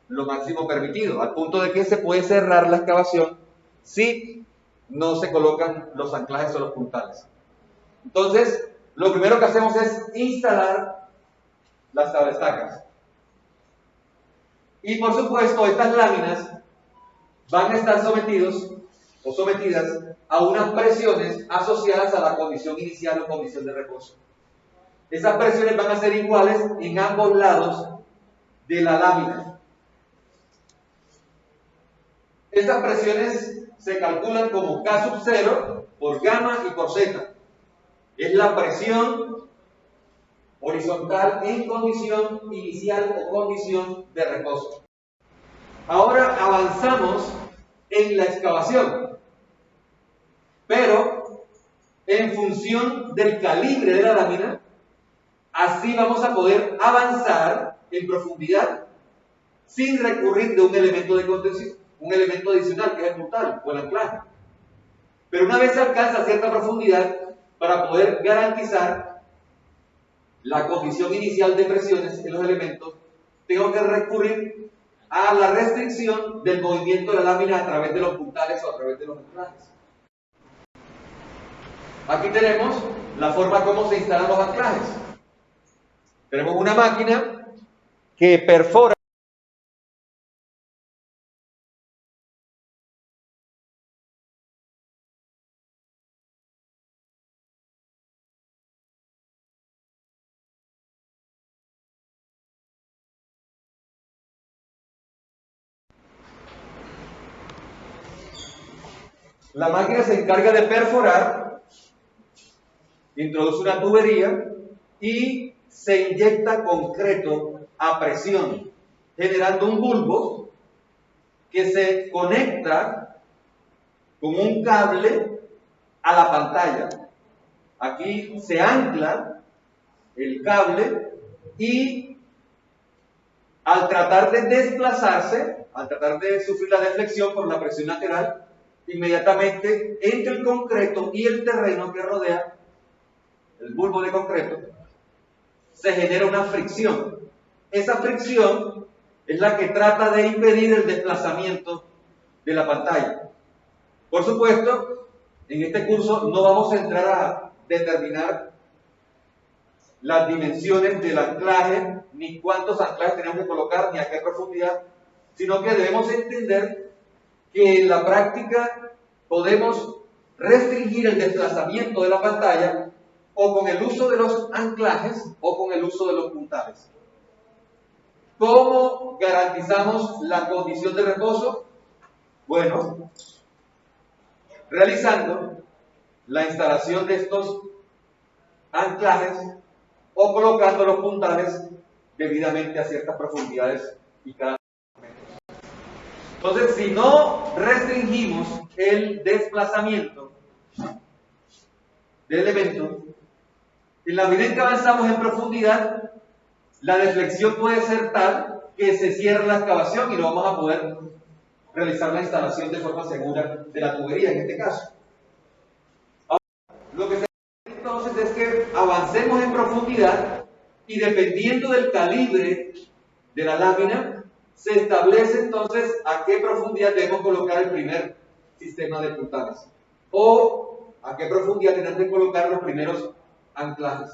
Speaker 1: lo máximo permitido, al punto de que se puede cerrar la excavación si no se colocan los anclajes o los puntales. Entonces, lo primero que hacemos es instalar las tabletacas. Y por supuesto, estas láminas van a estar sometidos o sometidas a unas presiones asociadas a la condición inicial o condición de reposo. Esas presiones van a ser iguales en ambos lados de la lámina. Estas presiones se calculan como K sub 0 por gamma y por Z. Es la presión horizontal en condición inicial o condición de reposo. Ahora avanzamos en la excavación, pero en función del calibre de la lámina, así vamos a poder avanzar en profundidad sin recurrir de un elemento de contención, un elemento adicional que es el puntal o el anclaje. Pero una vez se alcanza cierta profundidad, para poder garantizar la condición inicial de presiones en los elementos, tengo que recurrir a la restricción del movimiento de la lámina a través de los puntales o a través de los anclajes. Aquí tenemos la forma como se instalan los anclajes. Tenemos una máquina que perfora La máquina se encarga de perforar, introduce una tubería y se inyecta concreto a presión, generando un bulbo que se conecta con un cable a la pantalla. Aquí se ancla el cable y al tratar de desplazarse, al tratar de sufrir la deflexión por la presión lateral, inmediatamente entre el concreto y el terreno que rodea el bulbo de concreto, se genera una fricción. Esa fricción es la que trata de impedir el desplazamiento de la pantalla. Por supuesto, en este curso no vamos a entrar a determinar las dimensiones del anclaje, ni cuántos anclajes tenemos que colocar, ni a qué profundidad, sino que debemos entender que en la práctica podemos restringir el desplazamiento de la pantalla o con el uso de los anclajes o con el uso de los puntales. ¿Cómo garantizamos la condición de reposo? Bueno, realizando la instalación de estos anclajes o colocando los puntales debidamente a ciertas profundidades y cada metro. Entonces, si no restringimos el desplazamiento del elemento, en la medida en que avanzamos en profundidad, la deflexión puede ser tal que se cierre la excavación y no vamos a poder realizar la instalación de forma segura de la tubería en este caso. Ahora, lo que se hace entonces es que avancemos en profundidad y dependiendo del calibre de la lámina, se establece entonces a qué profundidad debemos colocar el primer sistema de puntales o a qué profundidad tenemos que colocar los primeros anclajes.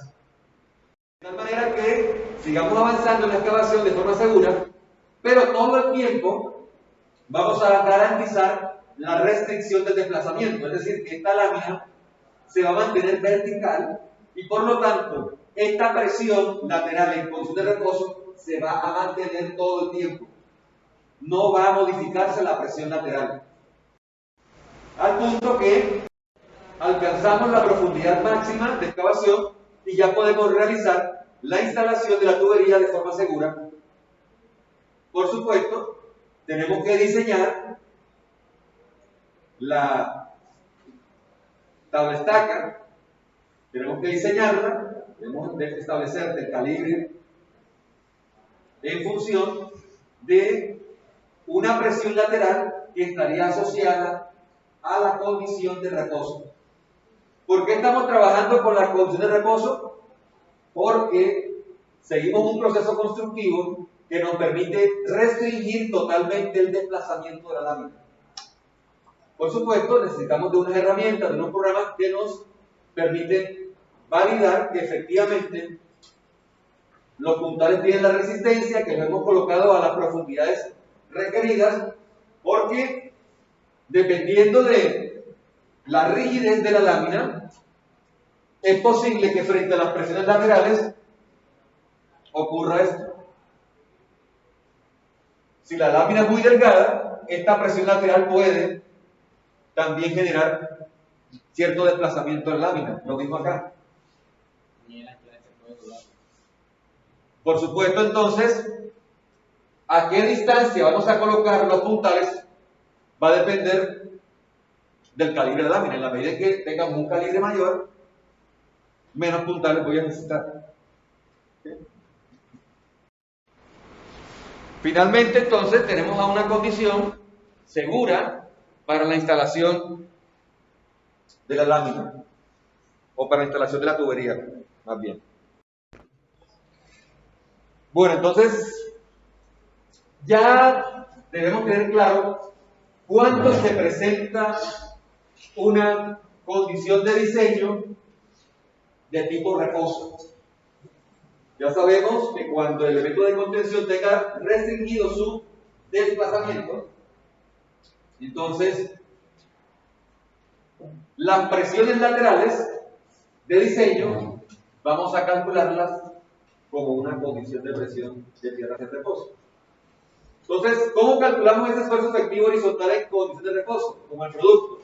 Speaker 1: De tal manera que sigamos avanzando en la excavación de forma segura, pero todo el tiempo vamos a garantizar la restricción del desplazamiento, es decir, que esta lámina se va a mantener vertical y por lo tanto esta presión lateral en condición de reposo se va a mantener todo el tiempo. No va a modificarse la presión lateral. Al punto que alcanzamos la profundidad máxima de excavación y ya podemos realizar la instalación de la tubería de forma segura. Por supuesto, tenemos que diseñar la tabla estaca, tenemos que diseñarla, debemos establecer el calibre en función de una presión lateral que estaría asociada a la condición de reposo. ¿Por qué estamos trabajando con la condición de reposo? Porque seguimos un proceso constructivo que nos permite restringir totalmente el desplazamiento de la lámina. Por supuesto, necesitamos de unas herramientas, de unos programas que nos permiten validar que efectivamente los puntales tienen la resistencia, que los hemos colocado a las profundidades requeridas, porque dependiendo de la rigidez de la lámina, es posible que frente a las presiones laterales ocurra esto. Si la lámina es muy delgada, esta presión lateral puede también generar cierto desplazamiento en la lámina, lo mismo acá. Por supuesto, entonces, a qué distancia vamos a colocar los puntales va a depender del calibre de la lámina. En la medida que tengamos un calibre mayor, menos puntales voy a necesitar. ¿Sí? Finalmente, entonces, tenemos a una condición segura para la instalación de la lámina, o para la instalación de la tubería, más bien. Bueno, entonces, ya debemos tener claro cuándo se presenta una condición de diseño de tipo reposo. Ya sabemos que cuando el elemento de contención tenga restringido su desplazamiento, entonces las presiones laterales de diseño vamos a calcularlas como una condición de presión de tierra en reposo. Entonces, ¿cómo calculamos ese esfuerzo efectivo horizontal en condición de reposo? Como el producto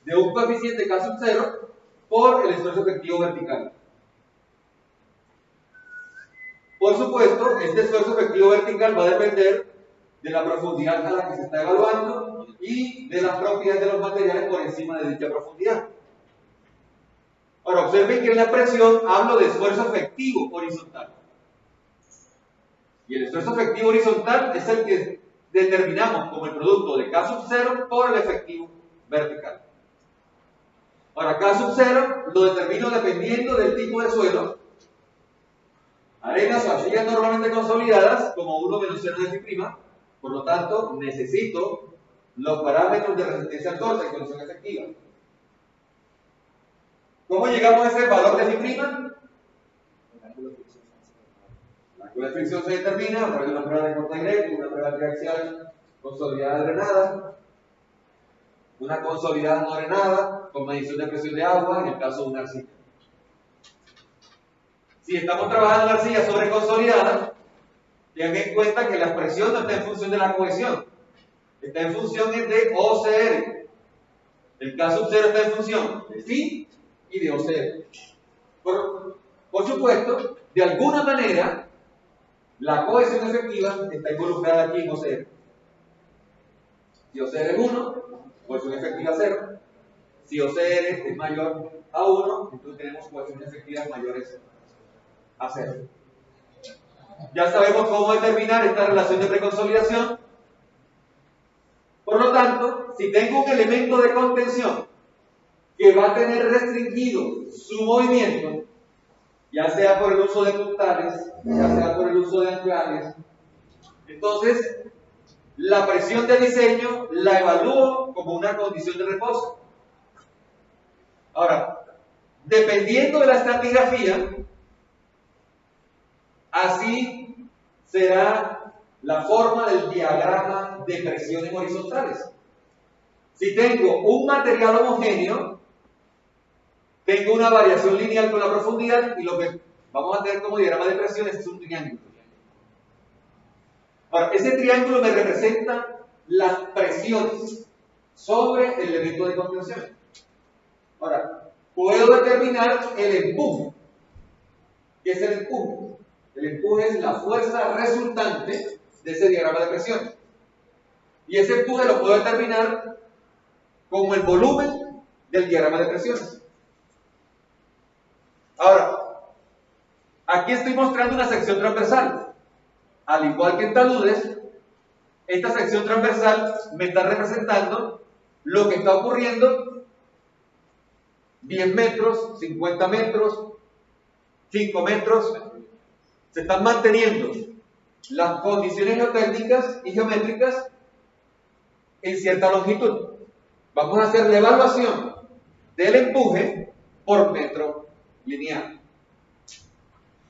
Speaker 1: de un coeficiente K sub 0 por el esfuerzo efectivo vertical. Por supuesto, este esfuerzo efectivo vertical va a depender de la profundidad a la que se está evaluando y de las propiedades de los materiales por encima de dicha profundidad. Ahora, observen que en la presión hablo de esfuerzo efectivo horizontal. Y el esfuerzo efectivo horizontal es el que determinamos como el producto de K sub 0 por el efectivo vertical. Ahora, K sub 0 lo determino dependiendo del tipo de suelo. Arenas o arcillas normalmente consolidadas, como 1 menos 0 de phi', por lo tanto, necesito los parámetros de resistencia al torque en condición efectiva. ¿Cómo llegamos a ese valor de phi'? El ángulo de fricción se determina a través de una prueba de corte directo, una prueba triaxial consolidada drenada, una consolidada no drenada con medición de presión de agua en el caso de una arcilla. Si estamos trabajando en arcilla sobre consolidada, tengan en cuenta que la presión no está en función de la cohesión, está en función de OCR. El K sub 0 está en función de phi y de OCR. Por supuesto, de alguna manera, la cohesión efectiva está involucrada aquí en OCR. Si OCR es 1, cohesión efectiva 0. Si OCR es mayor a 1, entonces tenemos cohesiones efectivas mayores a 0. Ya sabemos cómo determinar esta relación de preconsolidación. Por lo tanto, si tengo un elemento de contención que va a tener restringido su movimiento, ya sea por el uso de puntales, ya sea por el uso de anclajes, entonces la presión de diseño la evalúo como una condición de reposo. Ahora, dependiendo de la estratigrafía, así será la forma del diagrama de presiones horizontales. Si tengo un material homogéneo, tengo una variación lineal con la profundidad y lo que vamos a tener como diagrama de presiones es un triángulo. Ahora, ese triángulo me representa las presiones sobre el elemento de contención. Ahora, puedo determinar el empuje. ¿Qué es el empuje? El empuje es la fuerza resultante de ese diagrama de presiones. Y ese empuje lo puedo determinar como el volumen del diagrama de presiones. Ahora, aquí estoy mostrando una sección transversal. Al igual que en taludes, esta sección transversal me está representando lo que está ocurriendo 10 metros, 50 metros, 5 metros. Se están manteniendo las condiciones geotécnicas y geométricas en cierta longitud. Vamos a hacer la evaluación del empuje por metro lineal.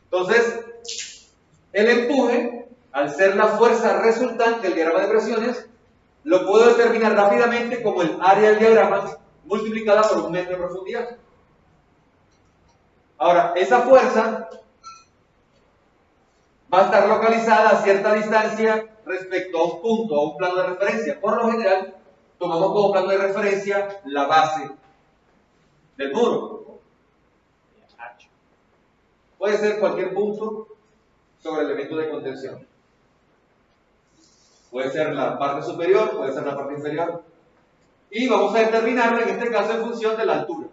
Speaker 1: Entonces, el empuje, al ser la fuerza resultante del diagrama de presiones, lo puedo determinar rápidamente como el área del diagrama multiplicada por 1 metro de profundidad. Ahora, esa fuerza va a estar localizada a cierta distancia respecto a un punto, a un plano de referencia. Por lo general, tomamos como plano de referencia la base del muro. Puede ser cualquier punto sobre el elemento de contención. Puede ser la parte superior, puede ser la parte inferior. Y vamos a determinarlo en este caso en función de la altura.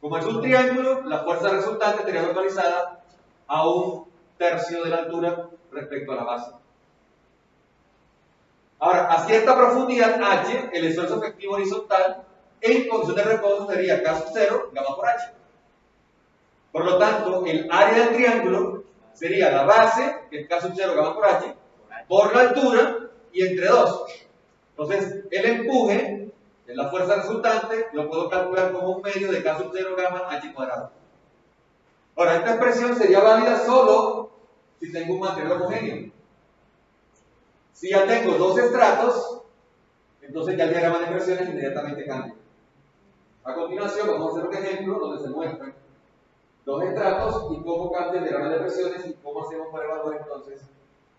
Speaker 1: Como es un triángulo, la fuerza resultante estaría localizada a 1/3 de la altura respecto a la base. Ahora, a cierta profundidad h, el esfuerzo efectivo horizontal en condición de reposo sería K sub 0, gamma por h. Por lo tanto, el área del triángulo sería la base, que es K sub 0, gamma por h, por la altura y entre 2. Entonces, el empuje, que es la fuerza resultante, lo puedo calcular como un medio de K sub 0, gamma h cuadrado. Ahora, esta expresión sería válida solo si tengo un material homogéneo. Si ya tengo 2 estratos, entonces ya el diagrama de presiones inmediatamente cambia. A continuación vamos a hacer un ejemplo donde se muestran 2 estratos y cómo cambia el diagrama de presiones y cómo hacemos para evaluar entonces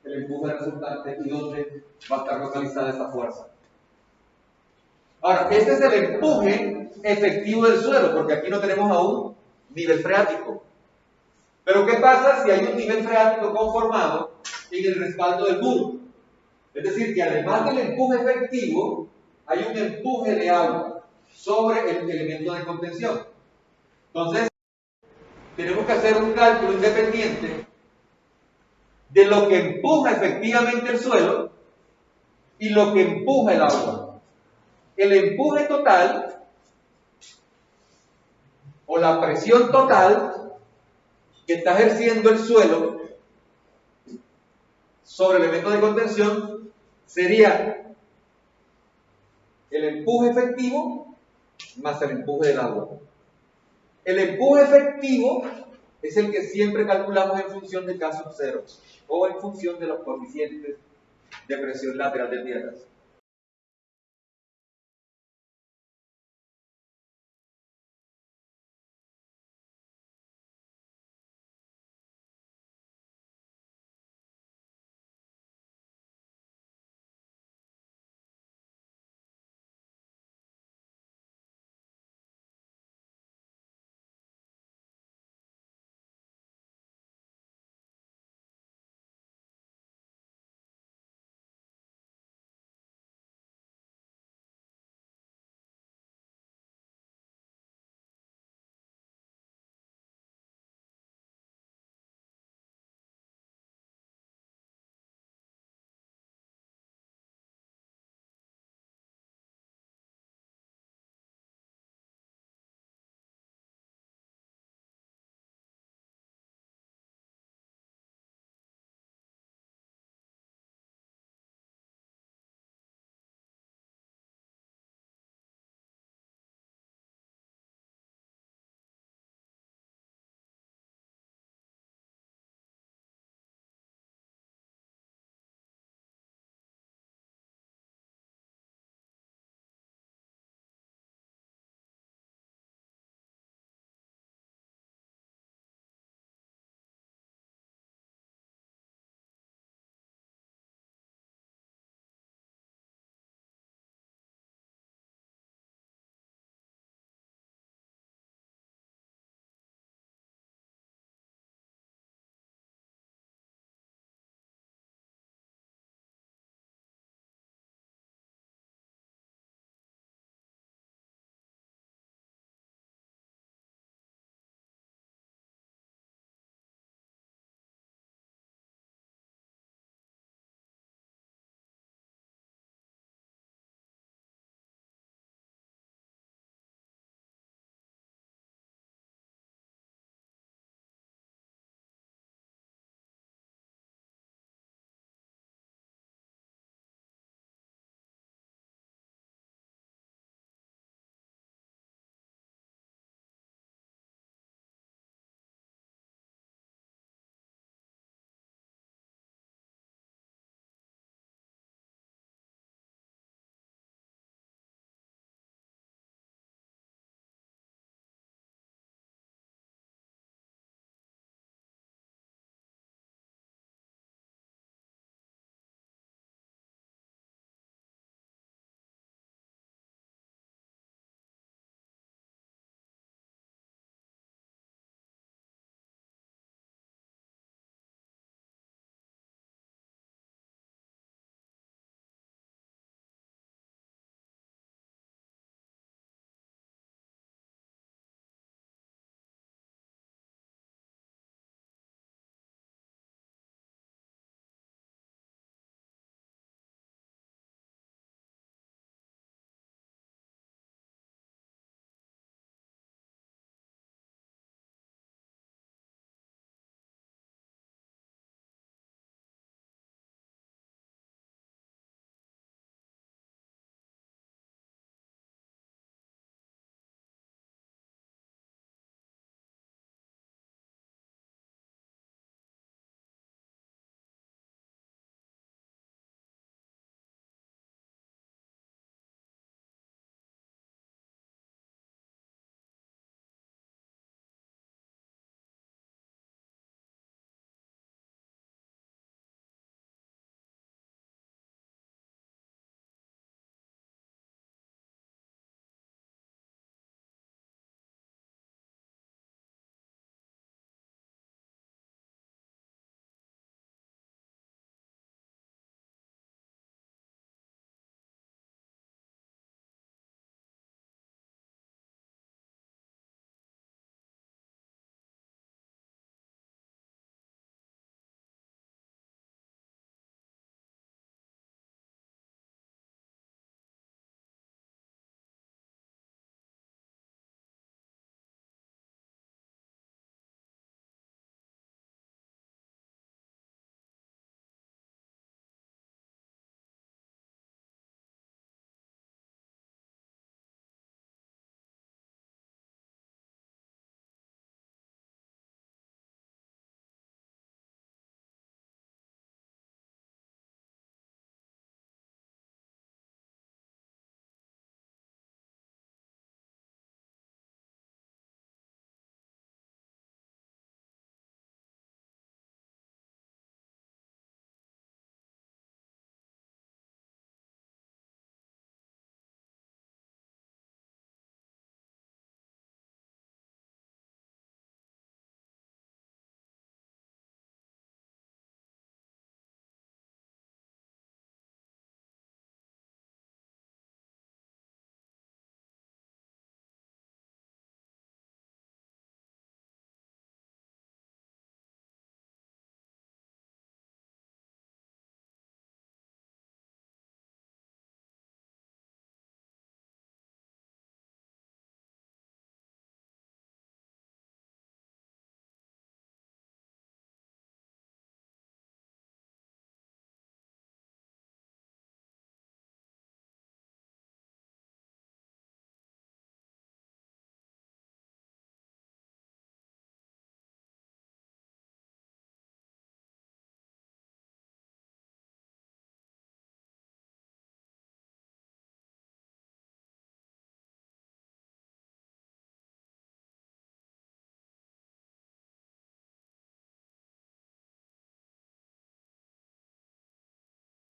Speaker 1: el empuje resultante y dónde va a estar localizada esta fuerza. Ahora, este es el empuje efectivo del suelo, porque aquí no tenemos aún nivel freático. Pero ¿qué pasa si hay un nivel freático conformado en el respaldo del muro? Es decir, que además del empuje efectivo, hay un empuje de agua sobre el elemento de contención. Entonces, tenemos que hacer un cálculo independiente de lo que empuja efectivamente el suelo y lo que empuja el agua. El empuje total o la presión total que está ejerciendo el suelo sobre el elemento de contención sería el empuje efectivo más el empuje del agua. El empuje efectivo es el que siempre calculamos en función de casos ceros o en función de los coeficientes de presión lateral de tierras.